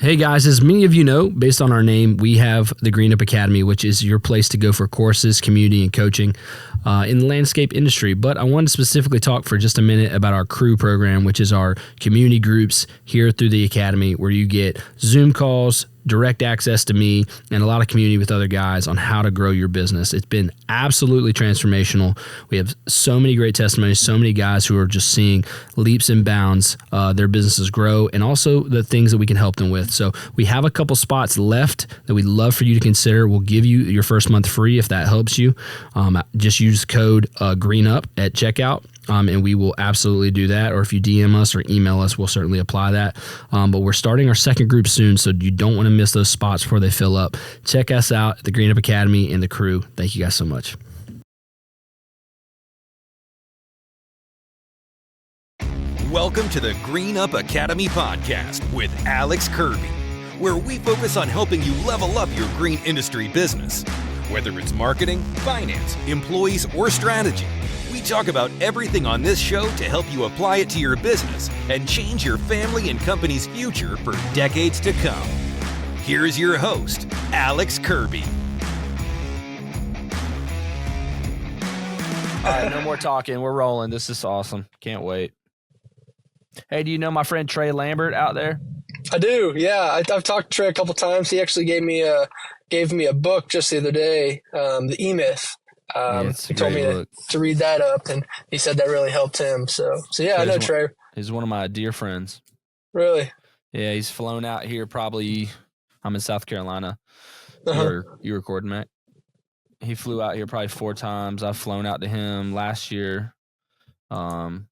Hey guys, as many of you know, based on our name, we have the Green Up Academy, which is your place to go for courses, community, and coaching in the landscape industry. But I wanted to specifically talk for just a minute about our crew program, which is our community groups here through the Academy, where you get Zoom calls, direct access to me, and a lot of community with other guys on how to grow your business. It's been absolutely transformational. We have so many great testimonies, so many guys who are just seeing leaps and bounds their businesses grow, and also the things that we can help them with. So we have a couple spots left that we'd love for you to consider. We'll give you your first month free if that helps you. Just use code GREENUP at checkout. And we will absolutely do that. Or if you DM us or email us, we'll certainly apply that. But we're starting our second group soon, so you don't want to miss those spots before they fill up. Check us out at the Green Up Academy and the crew. Thank you guys so much. Welcome to the Green Up Academy podcast with Alex Kirby, where we focus on helping you level up your green industry business. Whether it's marketing, finance, employees, or strategy, we talk about everything on this show to help you apply it to your business and change your family and company's future for decades to come. Here's your host, Alex Kirby. All right, no more talking. We're rolling. This is awesome. Can't wait. Hey, do you know my friend Trey Lambert out there? I do, yeah. I've talked to Trey a couple times. He actually gave me a book just the other day, the E-Myth. He told me to read that up, and he said that really helped him. So yeah, I know Trey. He's one of my dear friends. Really? Yeah, he's flown out here probably. I'm in South Carolina. Uh-huh. You recording, Mac? He flew out here probably 4 times. I've flown out to him last year. One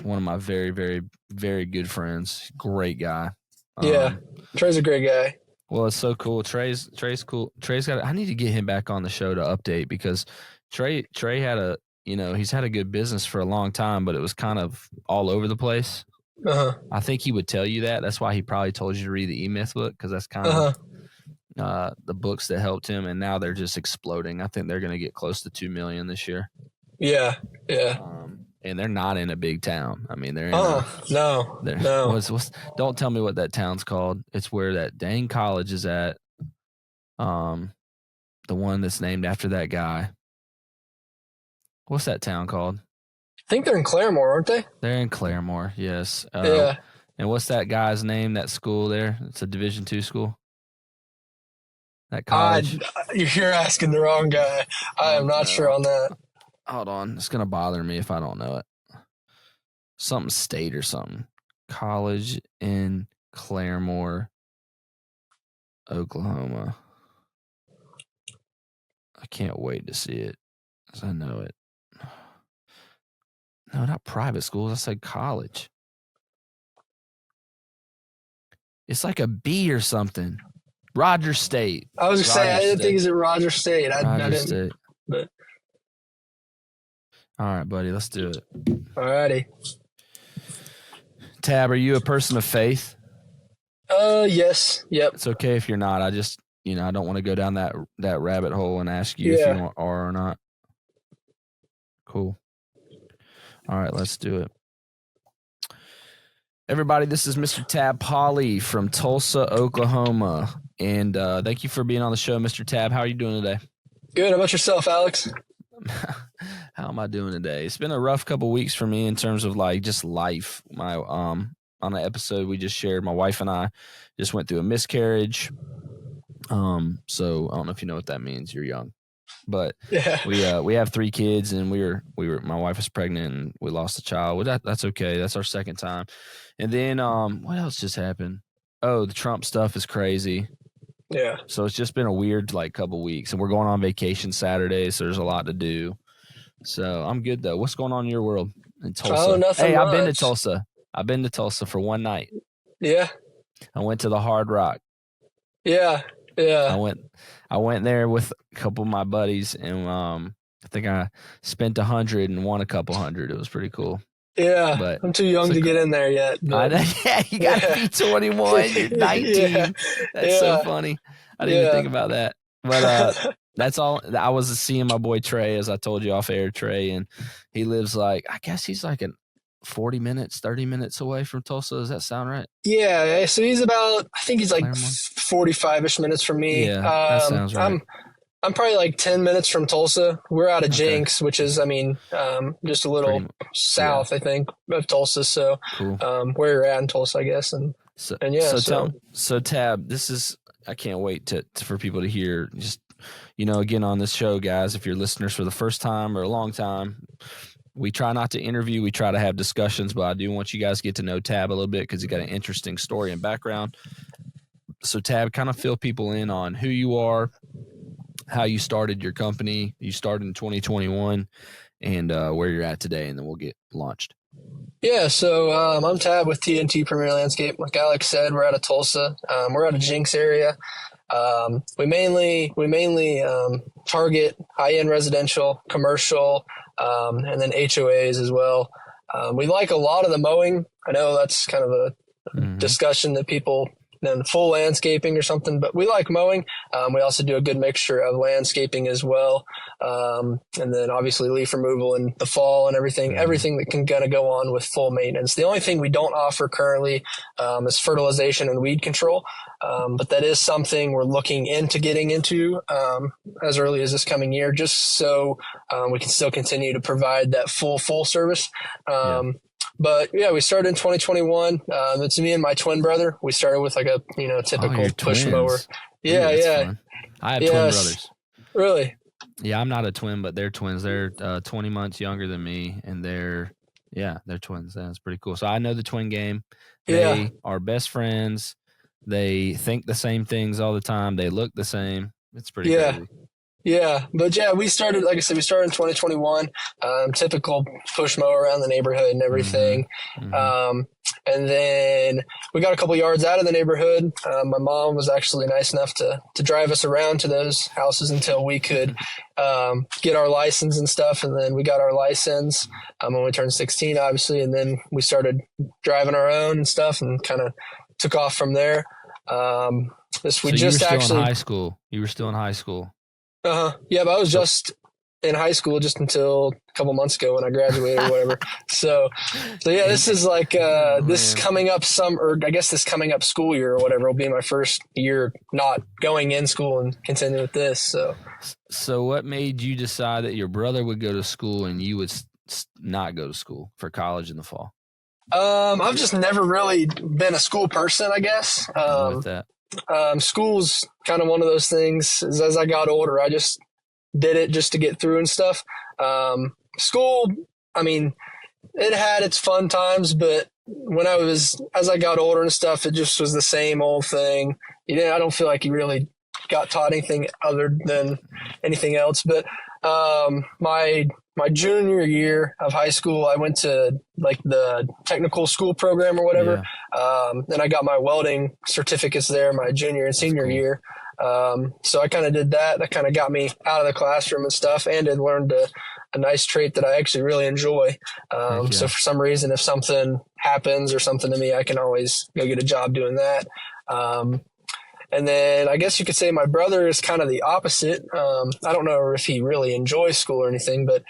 of my very, very, very good friends. Great guy. Yeah, Trey's a great guy. Well, it's so cool. Trey's cool. I need to get him back on the show to update, because Trey had he's had a good business for a long time, but it was kind of all over the place. Uh-huh. I think he would tell you that. That's why he probably told you to read the E-Myth book, because that's kind of the books that helped him, and now they're just exploding. I think they're going to get close to 2 million this year. Yeah. And they're not in a big town. I mean, they're in no. Don't tell me what that town's called. It's where that dang college is at. The one that's named after that guy. What's that town called? I think they're in Claremore, aren't they? They're in Claremore, yes. Yeah. And what's that guy's name, that school there? It's a Division II school. That college. You're asking the wrong guy. I am not sure on that. Hold on. It's going to bother me if I don't know it. Something state or something. College in Claremore, Oklahoma. I can't wait to see it, because I know it. No, not private schools. I said college. It's like a B or something. Rogers State. I was going to say, I didn't think it was at Rogers State. I didn't. State. But. All right, buddy, let's do it. All righty. Tabb, are you a person of faith? Yes. Yep. It's okay if you're not. I just, I don't want to go down that rabbit hole and ask you if you are or not. Cool. All right, let's do it. Everybody, this is Mr. Tabb Pawley from Tulsa, Oklahoma. And thank you for being on the show, Mr. Tabb. How are you doing today? Good. How about yourself, Alex? How am I doing today? It's been a rough couple weeks for me in terms of like just life. My on an episode we just shared, my wife and I just went through a miscarriage. So I don't know if you know what that means. You're young, but yeah. we have 3 kids, and we were my wife was pregnant, and we lost a child. Well, that's okay. That's our second time. And then what else just happened? Oh, the Trump stuff is crazy. Yeah. So it's just been a weird couple weeks, and we're going on vacation Saturday, so there's a lot to do. So I'm good though. What's going on in your world in Tulsa? Oh, nothing much. I've been to Tulsa. I've been to Tulsa for one night. Yeah. I went to the Hard Rock. Yeah. I went there with a couple of my buddies, and I think I spent $100 and won a couple hundred. It was pretty cool. Yeah, but I'm too young to get in there yet. Yeah, you got to be 21. You're 19. That's so funny. I didn't even think about that. But that's all. I was seeing my boy Trey, as I told you off air, Trey, and he lives I guess he's like an 40 minutes, 30 minutes away from Tulsa. Does that sound right? Yeah. So he's about, I think he's like 45-ish minutes from me. Yeah, that sounds right. I'm probably like 10 minutes from Tulsa. We're out of Jenks, which is, just a little south, I think, of Tulsa. So, cool. Where you're at in Tulsa, I guess. So Tabb, this is, I can't wait for people to hear just, again, on this show, guys, if you're listeners for the first time or a long time, we try not to interview, we try to have discussions, but I do want you guys to get to know Tabb a little bit because he's got an interesting story and background. So Tabb, kind of fill people in on who you are, how you started your company. You started in 2021 and where you're at today, and then we'll get launched. Yeah, so I'm Tabb with TNT Premier Landscape. Like Alex said, we're out of Tulsa. We're out of Jenks area. We mainly target high-end residential, commercial, and then HOAs as well. We like a lot of the mowing. I know that's kind of a discussion that people then full landscaping or something, but we like mowing. We also do a good mixture of landscaping as well. And then obviously leaf removal in the fall and everything that can kind of go on with full maintenance. The only thing we don't offer currently, is fertilization and weed control. But that is something we're looking into getting into, as early as this coming year, just so, we can still continue to provide that full service. But yeah, we started in 2021. It's me and my twin brother. We started with like a, typical push mower. Yeah. Fun. I have twin brothers. Really? Yeah. I'm not a twin, but they're twins. They're 20 months younger than me, and they're twins. That's pretty cool. So I know the twin game. They are best friends. They think the same things all the time. They look the same. It's pretty crazy. Yeah, but we started, like I said, in 2021, typical push mow around the neighborhood and everything. And then we got a couple yards out of the neighborhood. My mom was actually nice enough to drive us around to those houses until we could, get our license and stuff. And then we got our license, when we turned 16, obviously. And then we started driving our own and stuff and kind of took off from there. In high school. You were still in high school. Yeah, but I was just in high school just until a couple months ago when I graduated or whatever. So yeah, this is like, this coming up this coming up school year or whatever will be my first year not going in school and continue with this. So what made you decide that your brother would go to school and you would not go to school for college in the fall? I've just never really been a school person, I guess. With that. School's kind of one of those things. As I got older, I just did it just to get through and stuff. School, it had its fun times, but as I got older and stuff, it just was the same old thing. I don't feel like you really got taught anything other than anything else. But, my junior year of high school, I went to like the technical school program or whatever. Then I got my welding certificates there my junior and senior year. So I kind of did that. That kind of got me out of the classroom and stuff, and it learned a nice trait that I actually really enjoy. So for some reason, if something happens or something to me, I can always go get a job doing that. And then I guess you could say my brother is kind of the opposite. I don't know if he really enjoys school or anything, but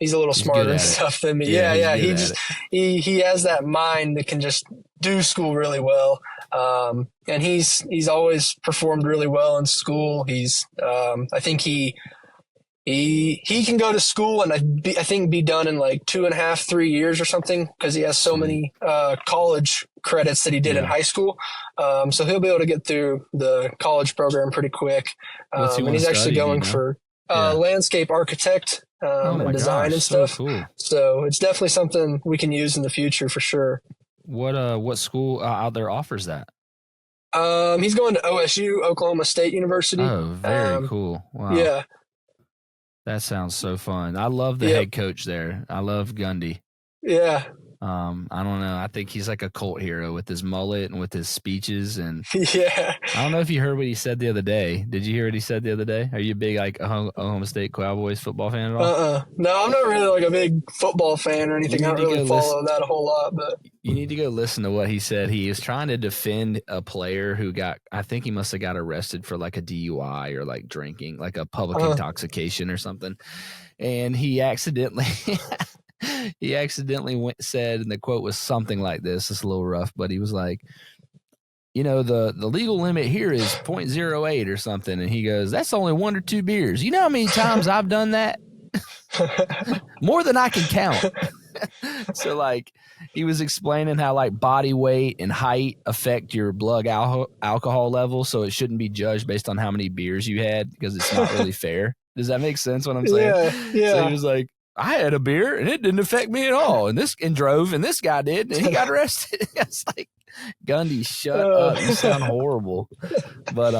he's a little smarter and stuff than me. Yeah. He has that mind that can just do school really well. And he's always performed really well in school. I think he can go to school and I think be done in like 2.5, 3 years or something, because he has so many college credits that he did in high school. So he'll be able to get through the college program pretty quick. And he's actually going for landscape architect and design and stuff. So cool. So it's definitely something we can use in the future for sure. What school out there offers that? He's going to OSU, Oklahoma State University. Oh, very cool. Wow. Yeah. That sounds so fun. I love the head coach there. I love Gundy. Yeah. I don't know. I think he's like a cult hero with his mullet and with his speeches. And yeah. I don't know if you heard what he said the other day. Did you hear what he said the other day? Are you a big like Oklahoma State Cowboys football fan at all? No, I'm not really like a big football fan or anything. I don't really follow that a whole lot. But you need to go listen to what he said. He was trying to defend a player who I think he must have got arrested for like a DUI or like drinking, like a public intoxication or something. And he accidentally he accidentally said, and the quote was something like this. It's a little rough, but he was like, the legal limit here is 0.08 or something. And he goes, that's only 1 or 2 beers. You know how many times I've done that? More than I can count. So like he was explaining how like body weight and height affect your blood alcohol level. So it shouldn't be judged based on how many beers you had because it's not really fair. Does that make sense what I'm saying? Yeah. So he was like, I had a beer and it didn't affect me at all. And this guy did, and he got arrested. It's like, Gundy, shut up. You sound horrible. But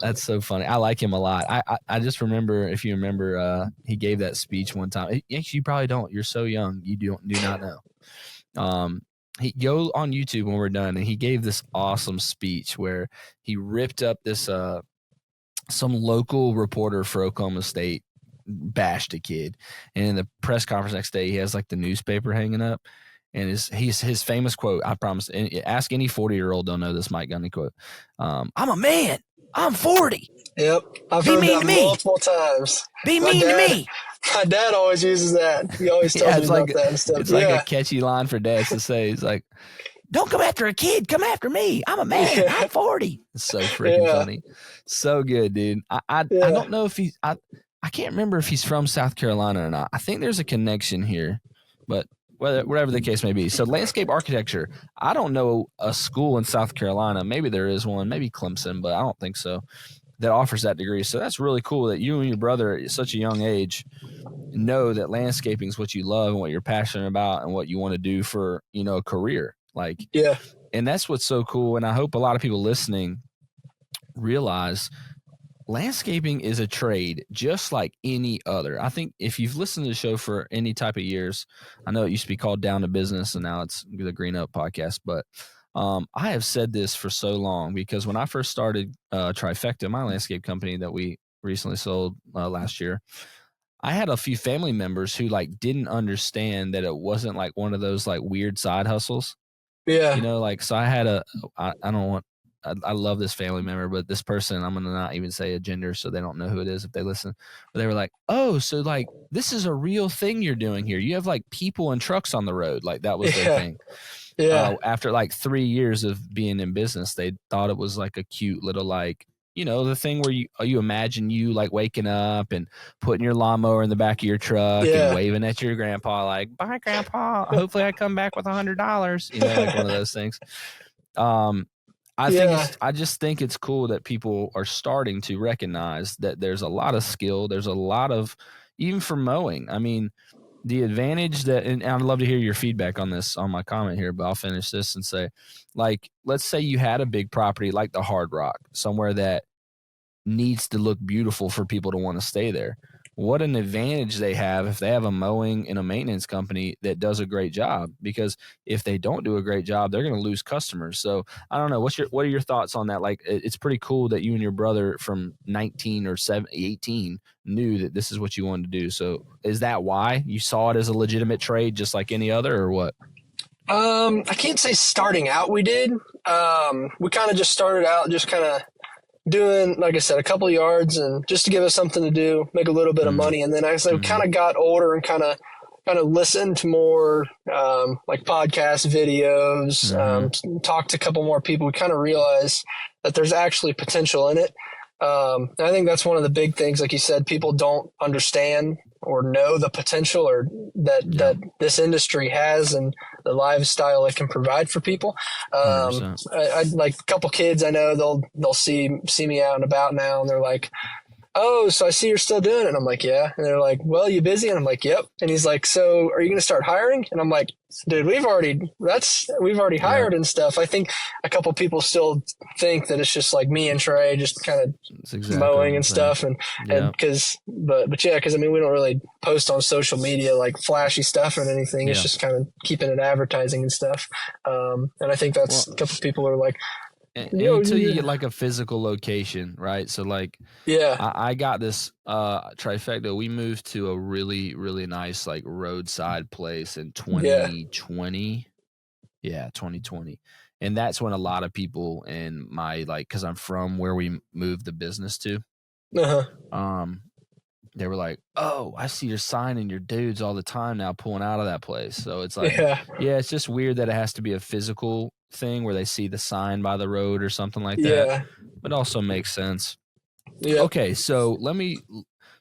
that's so funny. I like him a lot. I just remember, if you remember, he gave that speech one time. You probably don't. You're so young. You do not know. He go on YouTube when we're done, and he gave this awesome speech where he ripped up this some local reporter for Oklahoma State bashed a kid, and in the press conference next day, he has like the newspaper hanging up. And his famous quote, I promise, and ask any 40-year-old, don't know this Mike Gundy quote. I'm a man. I'm 40. Yep. I've heard that multiple times. Be mean to me. My dad always uses that. He always tells me about that and stuff. It's like a catchy line for dads to say. He's like, don't come after a kid. Come after me. I'm a man. I'm 40. It's so freaking funny. So good, dude. I don't know if I can't remember if he's from South Carolina or not. I think there's a connection here, but whatever the case may be. So landscape architecture, I don't know a school in South Carolina. Maybe there is one, maybe Clemson, but I don't think so, that offers that degree. So that's really cool that you and your brother at such a young age know that landscaping is what you love and what you're passionate about and what you want to do for, a career. Like, yeah. And that's what's so cool. And I hope a lot of people listening realize landscaping is a trade just like any other. I think if you've listened to the show for any type of years, I know it used to be called Down to Business and now it's the Green Up podcast, but I have said this for so long because when I first started Trifecta, my landscape company that we recently sold last year, I had a few family members who like didn't understand that it wasn't like one of those like weird side hustles. Yeah. So I had I love this family member, but this person, I'm going to not even say a gender so they don't know who it is if they listen. But they were like, oh, so like this is a real thing you're doing here. You have like people and trucks on the road. Like that was their thing. Yeah. After like 3 years of being in business, they thought it was like a cute little like, the thing where you imagine you like waking up and putting your lawnmower in the back of your truck and waving at your grandpa like, bye, Grandpa. Hopefully I come back with $100. Like one of those things. I just think it's cool that people are starting to recognize that there's a lot of skill. There's a lot of, even for mowing. I mean, the advantage that, and I'd love to hear your feedback on this, on my comment here, but I'll finish this and say, like, let's say you had a big property like the Hard Rock, somewhere that needs to look beautiful for people to want to stay there. What an advantage they have if they have a mowing and a maintenance company that does a great job, because if they don't do a great job, they're going to lose customers. So I don't know. What are your thoughts on that? Like, it's pretty cool that you and your brother from 19 or 18 knew that this is what you wanted to do. So is that why you saw it as a legitimate trade, just like any other, or what? I can't say starting out we did. We kind of just started out just kind of doing, like I said, a couple of yards and just to give us something to do, make a little bit of money. And then as I kind of got older and kind of listened to more like podcast videos, talked to a couple more people, we kind of realized that there's actually potential in it. And I think that's one of the big things, like you said, people don't understand or know the potential or that this industry has and the lifestyle it can provide for people. I like a couple kids I know, they'll see me out and about now and they're like, oh, so I see you're still doing it. And I'm like, yeah. And they're like, well, you busy? And I'm like, yep. And he's like, so are you going to start hiring? And I'm like, dude, we've already hired and stuff. I think a couple people still think that it's just like me and Trey just kind of mowing and stuff. And cause I mean, we don't really post on social media like flashy stuff or anything. It's just kind of keeping it advertising and stuff. And I think that's a couple people are like, until you get like a physical location, right? So like, I got this Trifecta. We moved to a really, really nice like roadside place in 2020. 2020. And that's when a lot of people in my, like, cause I'm from where we moved the business to. they were like, "Oh, I see you're signing your dudes all the time now, pulling out of that place." So it's like, yeah, it's just weird that it has to be a physical thing where they see the sign by the road or something like that. But also makes sense. Yeah. Okay, so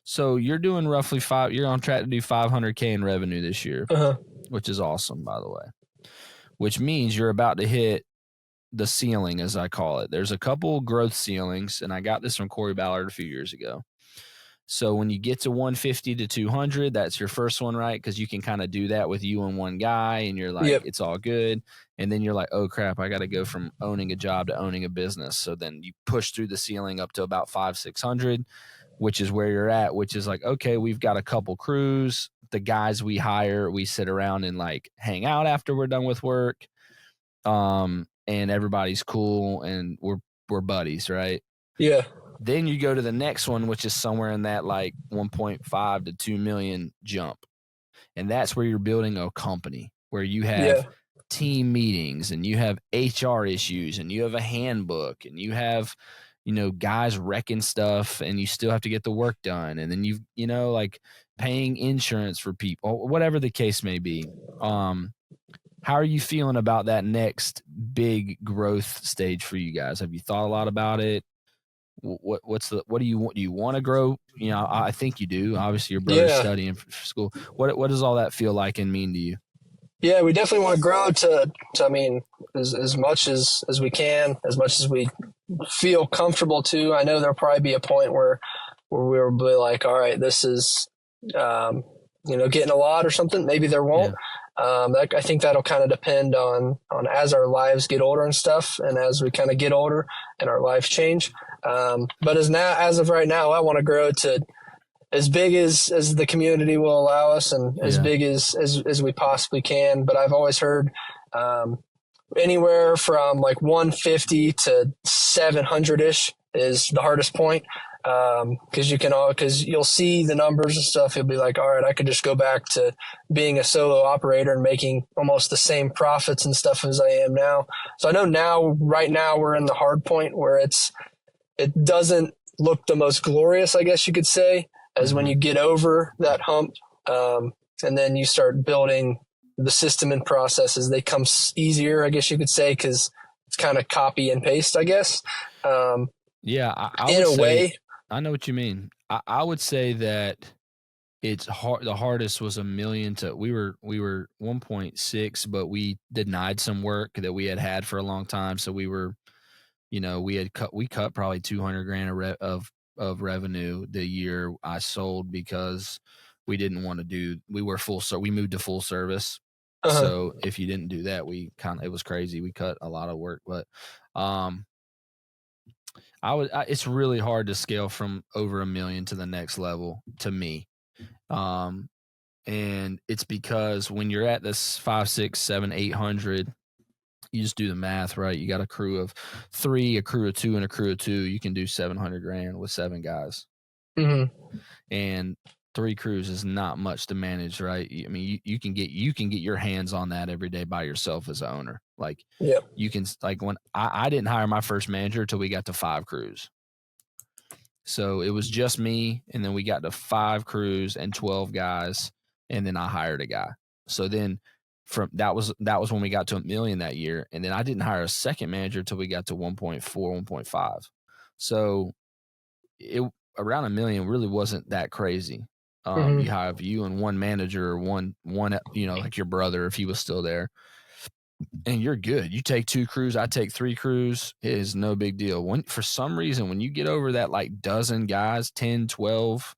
so you're doing roughly you're on track to do $500K in revenue this year, which is awesome, by the way. Which means you're about to hit the ceiling, as I call it. There's a couple growth ceilings, and I got this from Corey Ballard a few years ago. So when you get to 150 to 200, that's your first one, right? Because you can kind of do that with you and one guy, and you're like, it's all good. And then you're like, oh, crap, I got to go from owning a job to owning a business. So then you push through the ceiling up to about 500-600, which is where you're at, which is like, okay, we've got a couple crews. The guys we hire, we sit around and like hang out after we're done with work. And everybody's cool and we're buddies, right? Yeah. Then you go to the next one, which is somewhere in that like 1.5 to 2 million jump. And that's where you're building a company where you have team meetings and you have HR issues and you have a handbook and you have, guys wrecking stuff and you still have to get the work done. And then like paying insurance for people, whatever the case may be. How are you feeling about that next big growth stage for you guys? Have you thought a lot about it? What do you want? Do you want to grow? I think you do. Obviously, your brother's studying for school. What does all that feel like and mean to you? Yeah, we definitely want to grow to I mean, as much as we can, as much as we feel comfortable to. I know there'll probably be a point where we'll be like, all right, this is, getting a lot or something. Maybe there won't. I think that'll kind of depend on as our lives get older and stuff, and as we kind of get older and our lives change. But as of right now, I want to grow to as big as the community will allow us, and as big as we possibly can. But I've always heard anywhere from like 150 to 700-ish is the hardest point. Because you'll see the numbers and stuff. You'll be like, all right, I could just go back to being a solo operator and making almost the same profits and stuff as I am now. So I know right now we're in the hard point where it doesn't look the most glorious, I guess you could say, as when you get over that hump. And then you start building the system and processes. They come easier, I guess you could say, because it's kind of copy and paste, I guess. I in a way. I know what you mean. I would say that it's hard. The hardest was $1 million we were 1.6, but we denied some work that we had for a long time. So we were, we cut probably $200,000 of revenue the year I sold because we didn't want to we moved to full service. So if you didn't do that, it was crazy. We cut a lot of work, but, it's really hard to scale from over $1 million to the next level to me. And it's because when you're at this 5, 6, 7, 800, you just do the math, right? You got a crew of 3, a crew of 2, and a crew of 2. You can do $700,000 with 7 guys. Mm-hmm. And 3 crews is not much to manage, right? I mean, you can get your hands on that every day by yourself as an owner. Like, you can, like, when I didn't hire my first manager until we got to 5 crews. So it was just me, and then we got to 5 crews and 12 guys, and then I hired a guy. So then that was when we got to $1 million that year, and then I didn't hire a second manager until we got to 1.4, 1.5. So around $1 million really wasn't that crazy. You have you and one manager, or one like your brother if he was still there, and you're good. You take 2 crews, I take 3 crews. It is no big deal. For some reason, when you get over that like dozen guys, 10, 12,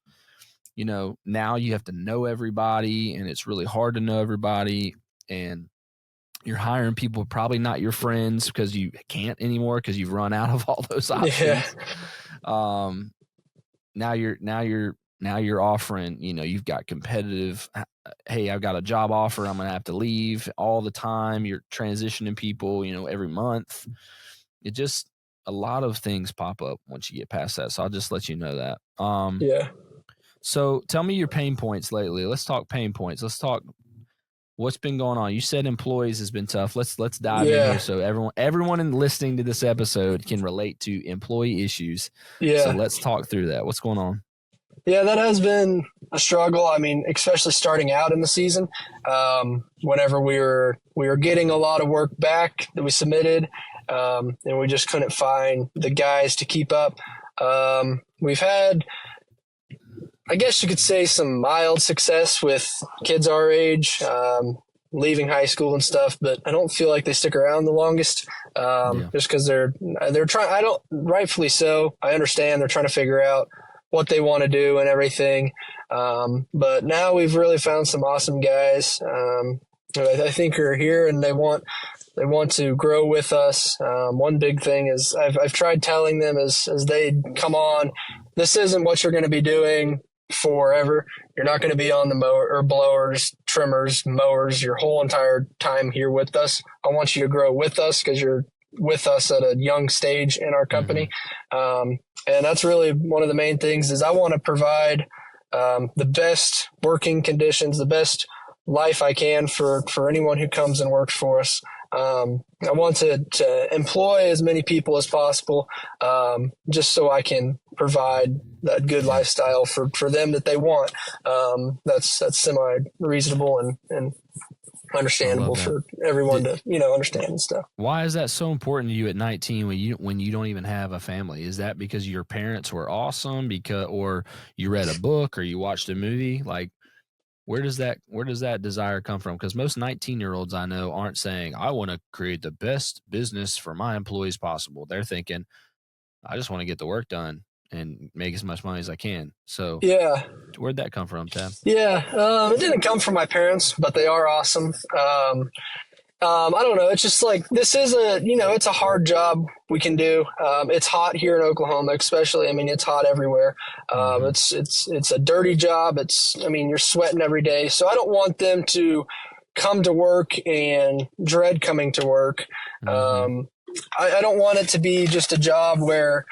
now you have to know everybody, and it's really hard to know everybody, and you're hiring people probably not your friends because you can't anymore because you've run out of all those options. Now you're offering, you've got competitive, hey, I've got a job offer, I'm going to have to leave all the time. You're transitioning people, every month. It just, a lot of things pop up once you get past that. So I'll just let you know that. So tell me your pain points lately. Let's talk pain points. Let's talk what's been going on. You said employees has been tough. Let's dive in here so everyone listening to this episode can relate to employee issues. So let's talk through that. What's going on? Yeah, that has been a struggle. I mean, especially starting out in the season, whenever we were getting a lot of work back that we submitted, and we just couldn't find the guys to keep up. We've had, I guess you could say, some mild success with kids our age, leaving high school and stuff, but I don't feel like they stick around the longest, just because they're trying. I don't, rightfully so. I understand they're trying to figure out what they want to do and everything. But now we've really found some awesome guys, I think are here, and they want to grow with us. One big thing is I've tried telling them as they come on, this isn't what you're going to be doing forever. You're not going to be on the mower or blowers, trimmers, mowers your whole entire time here with us. I want you to grow with us because you're with us at a young stage in our company. And that's really one of the main things is I want to provide the best working conditions, the best life I can for anyone who comes and works for us. I want to employ as many people as possible, just so I can provide that good lifestyle for them that they want. That's semi reasonable and understandable for everyone to understand and stuff. Why is that so important to you at 19 when you don't even have a family? Is that because your parents were awesome, or you read a book or you watched a movie? Like, where does that desire come from? Because most 19-year-olds I know aren't saying, I want to create the best business for my employees possible. They're thinking, I just want to get the work done and make as much money as I can. So yeah, where'd that come from, Tabb? Yeah, it didn't come from my parents, but they are awesome. I don't know. It's just like, this is it's a hard job we can do. It's hot here in Oklahoma, especially. I mean, it's hot everywhere. It's a dirty job. You're sweating every day. So I don't want them to come to work and dread coming to work. I don't want it to be just a job where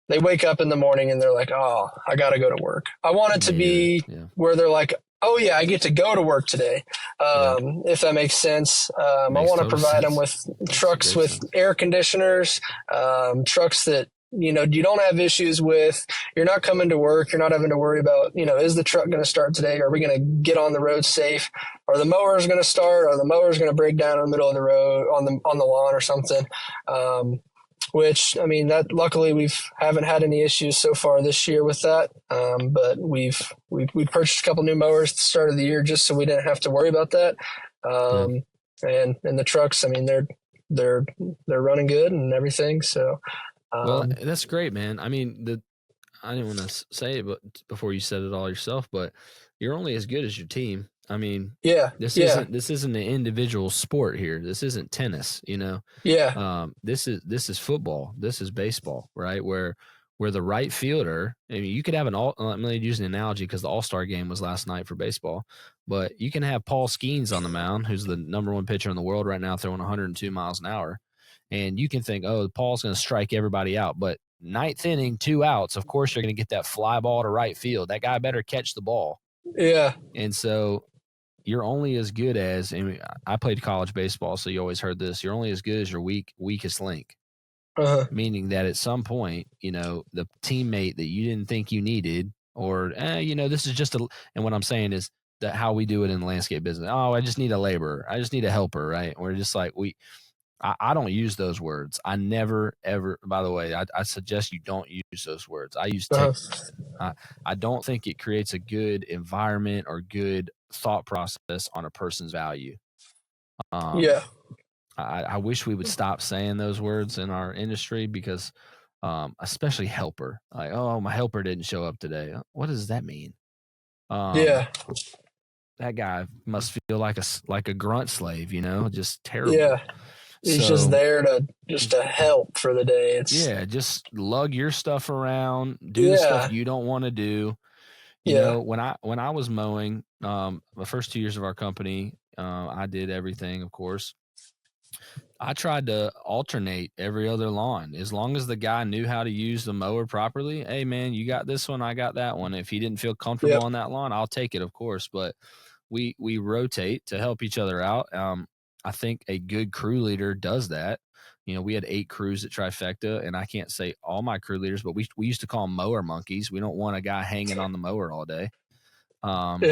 they wake up in the morning and they're like, oh, I got to go to work. I want it to be where they're like, oh yeah, I get to go to work today. If that makes sense. I want to provide them with trucks with air conditioners, trucks that, you don't have issues with. You're not coming to work. You're not having to worry about, is the truck going to start today? Are we going to get on the road safe? Are the mowers going to start? Are the mowers going to break down in the middle of the road on the lawn or something? Which, that luckily we haven't had any issues so far this year with that. But we purchased a couple new mowers at the start of the year just so we didn't have to worry about that. And the trucks, they're running good and everything. So, well, that's great, man. I didn't want to say it, but before you said it all yourself, but you're only as good as your team. This isn't an individual sport here. This isn't tennis, This is football. This is baseball, right? Where the right fielder, you could have I'm going to use an analogy because the All-Star game was last night for baseball, but you can have Paul Skeens on the mound, who's the number one pitcher in the world right now, throwing 102 miles an hour. And you can think, oh, Paul's going to strike everybody out. But ninth inning, 2 outs, of course you're going to get that fly ball to right field. That guy better catch the ball. Yeah. And so you're only as good as, I played college baseball, so you always heard this, you're only as good as your weakest link. Meaning that at some point, the teammate that you didn't think you needed, or, this is just and what I'm saying is that how we do it in the landscape business. Oh, I just need a laborer. I just need a helper, right? We're just like, I don't use those words. I never, ever, by the way, I suggest you don't use those words. I use I don't think it creates a good environment or good thought process on a person's value. I wish we would stop saying those words in our industry because, especially helper, like, oh, my helper didn't show up today. What does that mean? That guy must feel like a grunt slave, just terrible. Yeah. He's just there to help for the day. Just lug your stuff around, do the stuff you don't want to do. You know, when I was mowing, the first 2 years of our company, I did everything, of course. I tried to alternate every other lawn. As long as the guy knew how to use the mower properly, hey, man, you got this one, I got that one. If he didn't feel comfortable on that lawn, I'll take it, of course. But we rotate to help each other out. I think a good crew leader does that. we had 8 crews at Trifecta, and I can't say all my crew leaders, but we used to call them mower monkeys. We don't want a guy hanging on the mower all day. And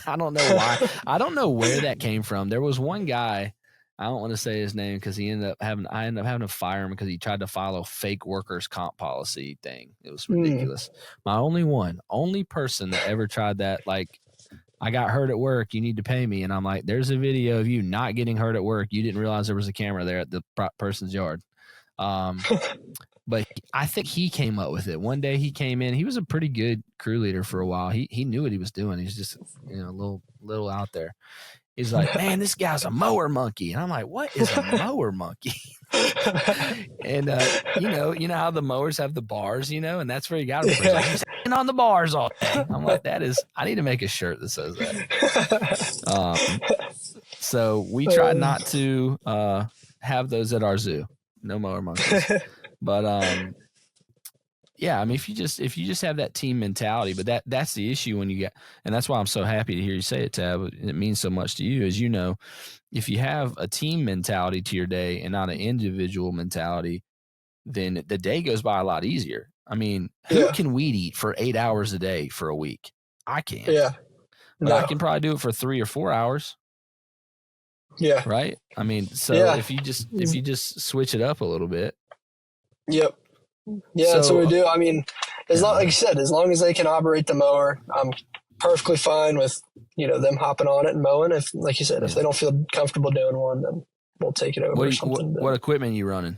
I don't know why. I don't know where that came from. There was one guy, I don't want to say his name because I ended up having to fire him because he tried to file a fake workers' comp policy thing. It was ridiculous. My only person that ever tried that, like, I got hurt at work, you need to pay me. And I'm like, there's a video of you not getting hurt at work. You didn't realize there was a camera there at the person's yard. But I think he came up with it. One day he came in. He was a pretty good crew leader for a while. He knew what he was doing. He's just a little out there. He's like, man, this guy's a mower monkey. And I'm like, what is a mower monkey? And you know how the mowers have the bars, and that's where you got to put like, he's sitting on the bars all day. I'm like, I need to make a shirt that says that. So we try not to have those at our zoo. No mower monkeys. But yeah, I mean, if you just have that team mentality, but that's the issue when you get, and that's why I'm so happy to hear you say it, Tabb. It means so much to you, as you know, if you have a team mentality to your day and not an individual mentality, then the day goes by a lot easier. I mean, who can weed eat for 8 hours a day for a week? I can't. Yeah. But I can probably do it for 3 or 4 hours. Yeah. Right. I mean, so if you just switch it up a little bit. Yep. Yeah, that's what we do. I mean, like you said, as long as they can operate the mower, I'm perfectly fine with, them hopping on it and mowing. If, like you said, if they don't feel comfortable doing one, then we'll take it over What equipment are you running?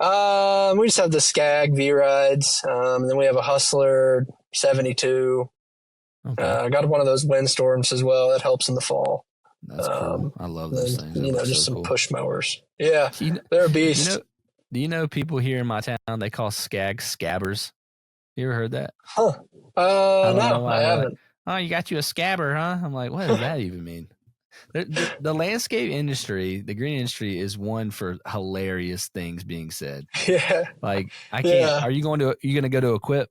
We just have the Skag V-Rides. And then we have a Hustler 72. Okay. I got one of those windstorms as well. That helps in the fall. That's cool. I love those things. Just some push mowers. Yeah, they're a beast. Do you know people here in my town, they call Skag scabbers? You ever heard that? Huh. No, I haven't. Like, oh, you got you a scabber, huh? I'm like, what does that even mean? The landscape industry, the green industry, is one for hilarious things being said. Yeah. Like, I can't. Yeah. Are you going to go to Equip?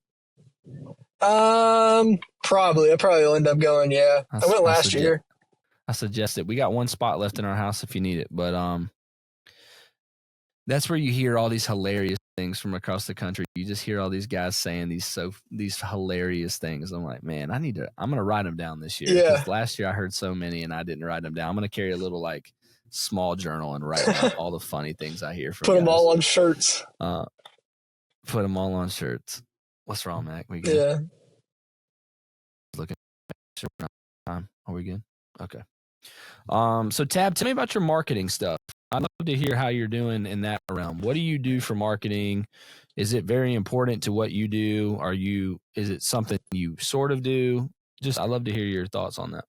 Probably. I probably will end up going. Yeah. I went last year. I suggest it. We got one spot left in our house if you need it, but that's where you hear all these hilarious things from across the country. You just hear all these guys saying these hilarious things. I'm like, man, I'm going to write them down this year. Yeah. Last year I heard so many and I didn't write them down. I'm going to carry a little like small journal and write down all the funny things I hear from Put them all on shirts. Put them all on shirts. What's wrong, Mac? We good? Yeah. Looking time. Are we good? Okay. So Tabb, tell me about your marketing stuff. I'd love to hear how you're doing in that realm. What do you do for marketing? Is it very important to what you do? Is it something you sort of do? I'd love to hear your thoughts on that.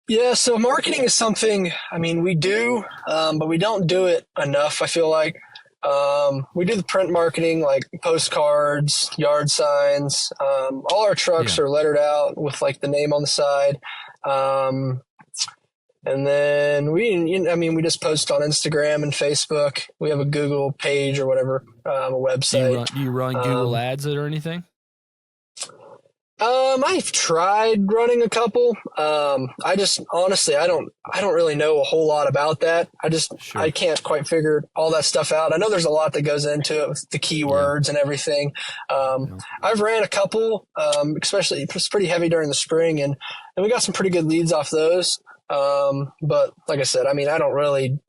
Yeah, so marketing is something, we do, but we don't do it enough, I feel like. We do the print marketing, like postcards, yard signs. All our trucks are lettered out with like the name on the side. And then we just post on Instagram and Facebook. We have a Google page or whatever, a website. Do you run Google ads or anything? I've tried running a couple. I just honestly, I don't really know a whole lot about that. I can't quite figure all that stuff out. I know there's a lot that goes into it with the keywords and everything. I've ran a couple, especially it's pretty heavy during the spring and we got some pretty good leads off those. But like I said, I don't really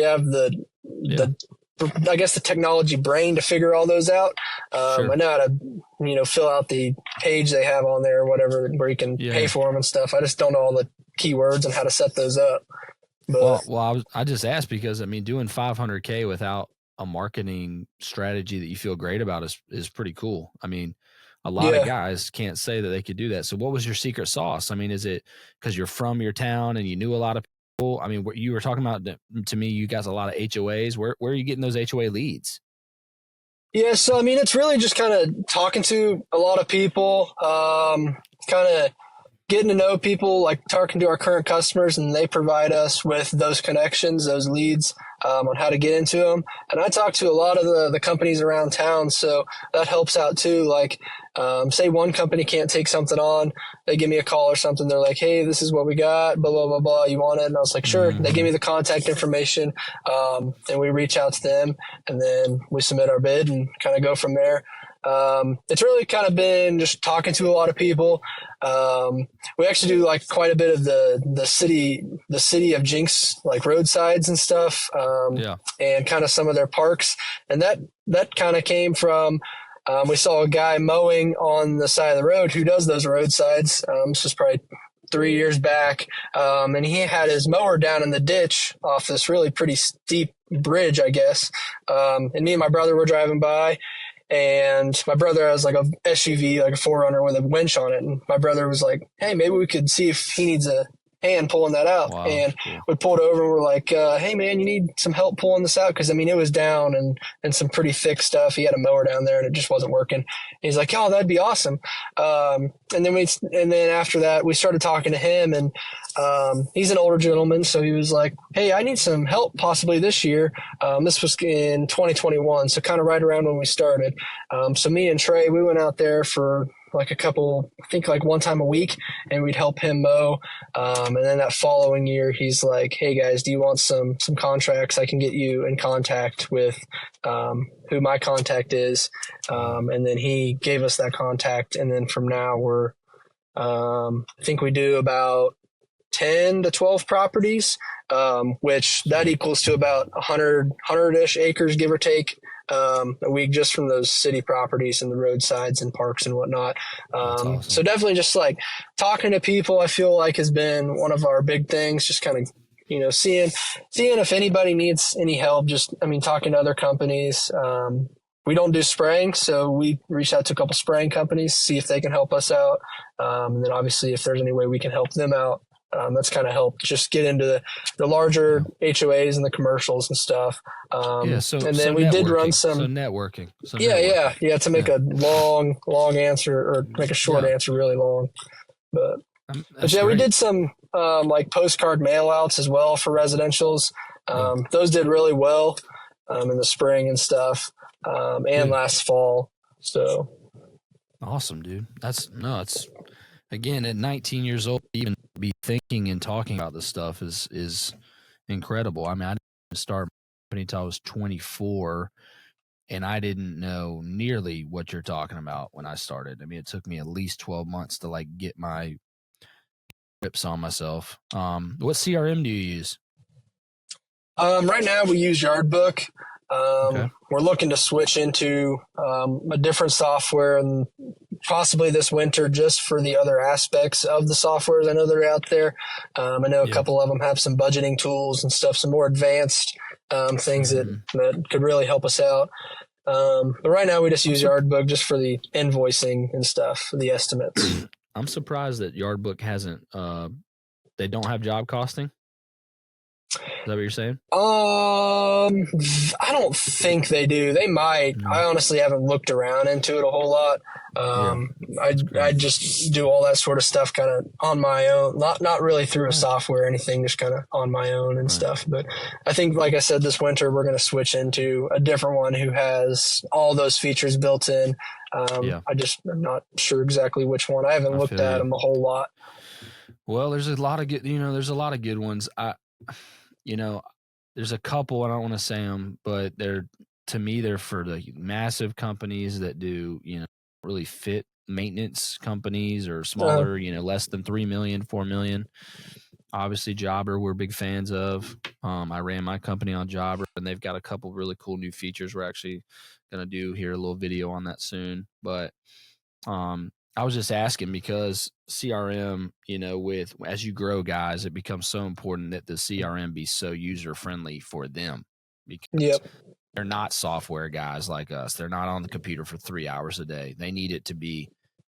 have the technology brain to figure all those out. I know how to, fill out the page they have on there or whatever, where you can pay for them and stuff. I just don't know all the keywords and how to set those up. But, I just asked because doing 500K without a marketing strategy that you feel great about is pretty cool. A lot of guys can't say that they could do that. So what was your secret sauce? Is it because you're from your town and you knew a lot of people? What you were talking about to me, you guys a lot of HOAs. Where are you getting those HOA leads? Yeah, so it's really just kind of talking to a lot of people, kind of getting to know people, like talking to our current customers, and they provide us with those connections, those leads, on how to get into them. And I talk to a lot of the companies around town, so that helps out too. Like, say one company can't take something on, they give me a call or something. They're like, hey, this is what we got, blah, blah, blah, blah. You want it? And I was like, sure. They give me the contact information, and we reach out to them, and then we submit our bid and kind of go from there. It's really kind of been just talking to a lot of people. We actually do like quite a bit of the city of Jinx, like roadsides and stuff. And kind of some of their parks. And that kind of came from, we saw a guy mowing on the side of the road who does those roadsides. This was probably 3 years back. And he had his mower down in the ditch off this really pretty steep bridge, I guess. And me and my brother were driving by. And my brother has like a SUV, like a 4Runner with a winch on it. And my brother was like, hey, maybe we could see if he needs a hand pulling that out. Wow, and cool. We pulled over and we're like, hey, man, you need some help pulling this out? Because, I mean, it was down and some pretty thick stuff. He had a mower down there and it just wasn't working. And he's like, oh, that'd be awesome. And then after that, we started talking to him, and he's an older gentleman. So he was like, hey, I need some help possibly this year. This was in 2021. So kind of right around when we started. So me and Trey, we went out there for like I think like one time a week, and we'd help him mow. And then that following year, he's like, hey guys, do you want some contracts? I can get you in contact with, who my contact is. And then he gave us that contact. And then from now I think we do about 10 to 12 properties, which that equals to about 100-ish acres, give or take, a week, just from those city properties and the roadsides and parks and whatnot. Awesome. So definitely just like talking to people, I feel like has been one of our big things, just kind of, seeing if anybody needs any help, talking to other companies. We don't do spraying, so we reached out to a couple spraying companies, see if they can help us out. And then obviously if there's any way we can help them out, that's kind of helped just get into the larger HOAs and the commercials and stuff. And then we did run some networking. Yeah. To make a long answer, or make a short answer really long. But yeah, great. We did some like postcard mail outs as well for residentials. Those did really well in the spring and stuff, and last fall. So awesome, dude. It's again, at 19 years old, even be thinking and talking about this stuff is incredible. I mean, I didn't start my company until I was 24, and I didn't know nearly what you're talking about when I started. I mean, it took me at least 12 months to like get my grips on myself. What CRM do you use? Right now we use Yardbook. Okay. We're looking to switch into a different software, and possibly this winter, just for the other aspects of the softwares I know that are out there. I know a couple of them have some budgeting tools and stuff, some more advanced things that could really help us out. But right now we just use Yardbook just for the invoicing and stuff, for the estimates. I'm surprised that Yardbook hasn't, they don't have job costing. Is that what you're saying? I don't think they do. They might. I honestly haven't looked around into it a whole lot. I just do all that sort of stuff kind of on my own, not really through a software or anything, just kind of on my own and stuff. But I think, like I said, this winter we're going to switch into a different one who has all those features built in. I'm not sure exactly which one. I haven't looked at them a whole lot. Well, there's a lot of good ones. There's a couple, I don't want to say them, but they're for the massive companies that do, really fit maintenance companies, or smaller, less than 3 million, 4 million. Obviously Jobber, we're big fans of. I ran my company on Jobber, and they've got a couple really cool new features. We're actually going to do here a little video on that soon. But I was just asking because CRM, as you grow, guys, it becomes so important that the CRM be so user friendly for them, because they're not software guys like us. They're not on the computer for 3 hours a day. They need it to be,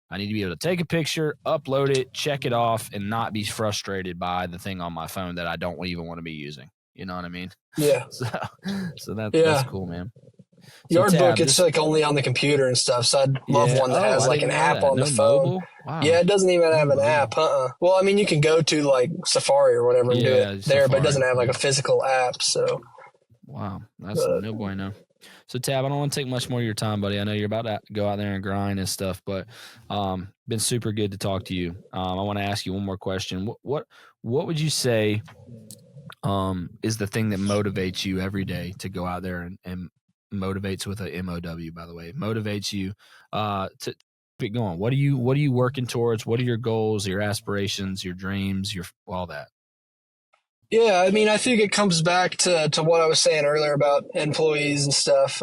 I need to be able to take a picture, upload it, check it off, and not be frustrated by the thing on my phone that I don't even want to be using. You know what I mean? Yeah. So that's cool, man. Yardbook, it's like only on the computer and stuff. So I'd love one that has like an app on the phone. Wow. Yeah, it doesn't even have an app. Well, I mean, you can go to like Safari or whatever and do it there, but it doesn't have like a physical app. So wow, that's no bueno. So Tabb, I don't want to take much more of your time, buddy. I know you're about to go out there and grind and stuff, but been super good to talk to you. I want to ask you one more question. What would you say is the thing that motivates you every day to go out there and motivates with a MOW, by the way, motivates you to keep going? What are you working towards? What are your goals, your aspirations, your dreams, your all that? Yeah, I mean, I think it comes back to what I was saying earlier about employees and stuff,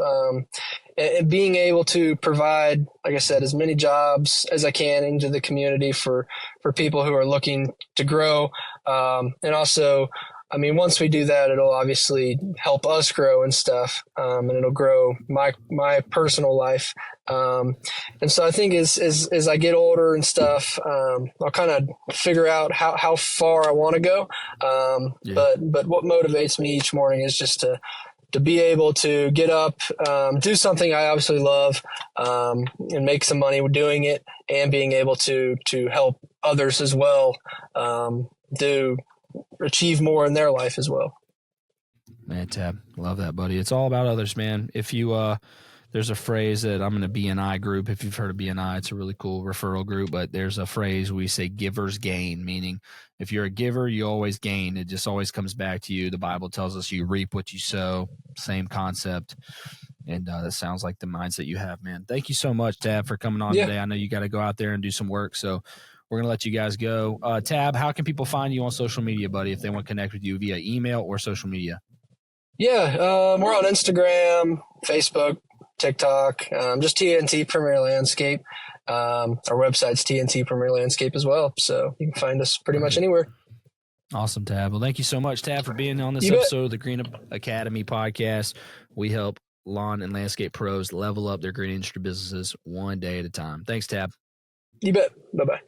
and being able to provide, like I said, as many jobs as I can into the community for people who are looking to grow. And also, I mean, once we do that, it'll obviously help us grow and stuff, and it'll grow my personal life. And so I think as I get older and stuff, I'll kind of figure out how far I want to go. But what motivates me each morning is just to be able to get up, do something I obviously love, and make some money doing it, and being able to help others as well, achieve more in their life as well. Man, Tabb, love that, buddy. It's all about others, man. If you there's a phrase that I'm in a BNI group. If you've heard of BNI, it's a really cool referral group, but there's a phrase we say givers gain, meaning if you're a giver, you always gain. It just always comes back to you. The Bible tells us you reap what you sow, same concept. And that sounds like the mindset you have, man. Thank you so much, Tabb, for coming on today. I know you got to go out there and do some work, so we're going to let you guys go. Tabb, how can people find you on social media, buddy, if they want to connect with you via email or social media? Yeah, we're on Instagram, Facebook, TikTok, just TNT Premier Landscape. Our website's TNT Premier Landscape as well, so you can find us pretty much anywhere. Awesome, Tabb. Well, thank you so much, Tabb, for being on this episode of the Green Up Academy podcast. We help lawn and landscape pros level up their green industry businesses one day at a time. Thanks, Tabb. You bet. Bye-bye.